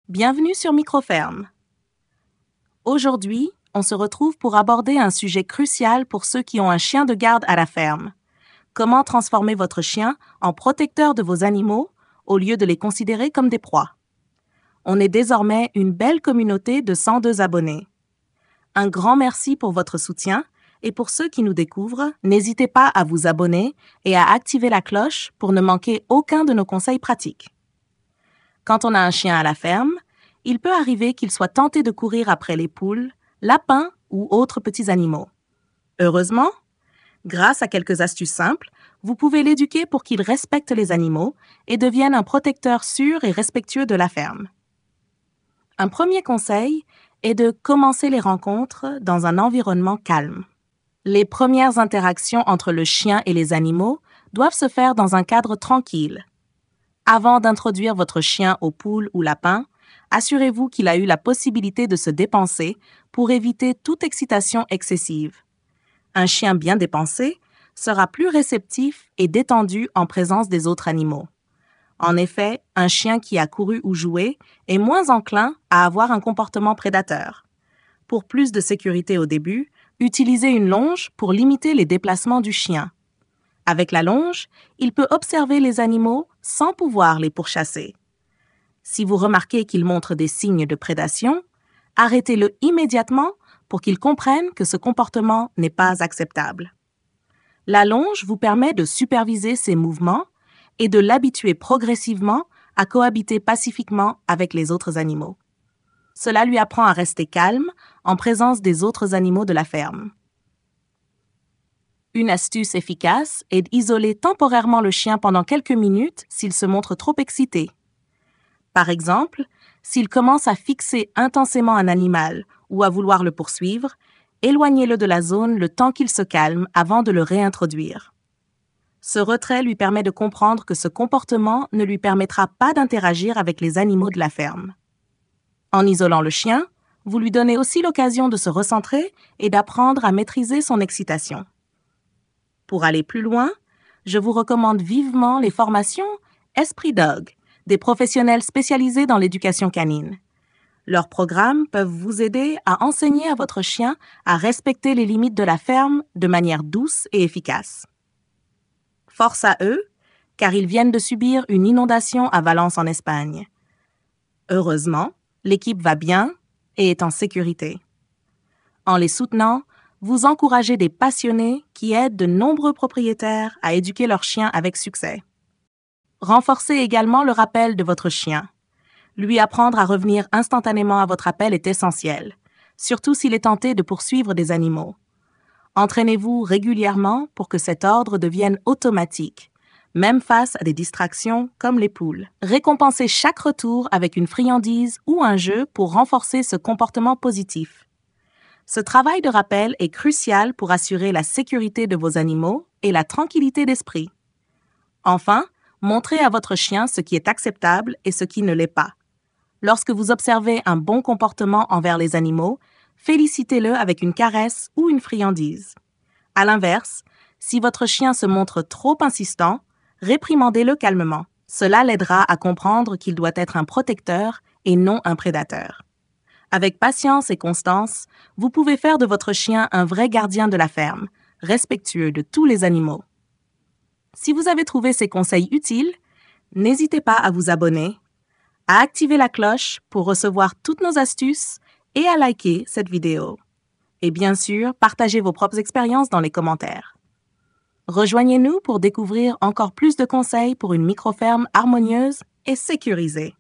Bienvenue sur Microferme. Aujourd'hui, on se retrouve pour aborder un sujet crucial pour ceux qui ont un chien de garde à la ferme. Comment transformer votre chien en protecteur de vos animaux au lieu de les considérer comme des proies. On est désormais une belle communauté de 102 abonnés. Un grand merci pour votre soutien et pour ceux qui nous découvrent, n'hésitez pas à vous abonner et à activer la cloche pour ne manquer aucun de nos conseils pratiques. Quand on a un chien à la ferme, il peut arriver qu'il soit tenté de courir après les poules, lapins ou autres petits animaux. Heureusement, grâce à quelques astuces simples, vous pouvez l'éduquer pour qu'il respecte les animaux et devienne un protecteur sûr et respectueux de la ferme. Un premier conseil est de commencer les rencontres dans un environnement calme. Les premières interactions entre le chien et les animaux doivent se faire dans un cadre tranquille. Avant d'introduire votre chien aux poules ou lapins, assurez-vous qu'il a eu la possibilité de se dépenser pour éviter toute excitation excessive. Un chien bien dépensé sera plus réceptif et détendu en présence des autres animaux. En effet, un chien qui a couru ou joué est moins enclin à avoir un comportement prédateur. Pour plus de sécurité au début, utilisez une longe pour limiter les déplacements du chien. Avec la longe, il peut observer les animaux sans pouvoir les pourchasser. Si vous remarquez qu'il montre des signes de prédation, arrêtez-le immédiatement pour qu'il comprenne que ce comportement n'est pas acceptable. La longe vous permet de superviser ses mouvements et de l'habituer progressivement à cohabiter pacifiquement avec les autres animaux. Cela lui apprend à rester calme en présence des autres animaux de la ferme. Une astuce efficace est d'isoler temporairement le chien pendant quelques minutes s'il se montre trop excité. Par exemple, s'il commence à fixer intensément un animal ou à vouloir le poursuivre, éloignez-le de la zone le temps qu'il se calme avant de le réintroduire. Ce retrait lui permet de comprendre que ce comportement ne lui permettra pas d'interagir avec les animaux de la ferme. En isolant le chien, vous lui donnez aussi l'occasion de se recentrer et d'apprendre à maîtriser son excitation. Pour aller plus loin, je vous recommande vivement les formations Esprit Dog, des professionnels spécialisés dans l'éducation canine. Leurs programmes peuvent vous aider à enseigner à votre chien à respecter les limites de la ferme de manière douce et efficace. Force à eux, car ils viennent de subir une inondation à Valence en Espagne. Heureusement, l'équipe va bien et est en sécurité. En les soutenant, vous encouragez des passionnés qui aident de nombreux propriétaires à éduquer leurs chiens avec succès. Renforcez également le rappel de votre chien. Lui apprendre à revenir instantanément à votre appel est essentiel, surtout s'il est tenté de poursuivre des animaux. Entraînez-vous régulièrement pour que cet ordre devienne automatique, même face à des distractions comme les poules. Récompensez chaque retour avec une friandise ou un jeu pour renforcer ce comportement positif. Ce travail de rappel est crucial pour assurer la sécurité de vos animaux et la tranquillité d'esprit. Enfin, montrez à votre chien ce qui est acceptable et ce qui ne l'est pas. Lorsque vous observez un bon comportement envers les animaux, félicitez-le avec une caresse ou une friandise. À l'inverse, si votre chien se montre trop insistant, réprimandez-le calmement. Cela l'aidera à comprendre qu'il doit être un protecteur et non un prédateur. Avec patience et constance, vous pouvez faire de votre chien un vrai gardien de la ferme, respectueux de tous les animaux. Si vous avez trouvé ces conseils utiles, n'hésitez pas à vous abonner, à activer la cloche pour recevoir toutes nos astuces et à liker cette vidéo. Et bien sûr, partagez vos propres expériences dans les commentaires. Rejoignez-nous pour découvrir encore plus de conseils pour une microferme harmonieuse et sécurisée.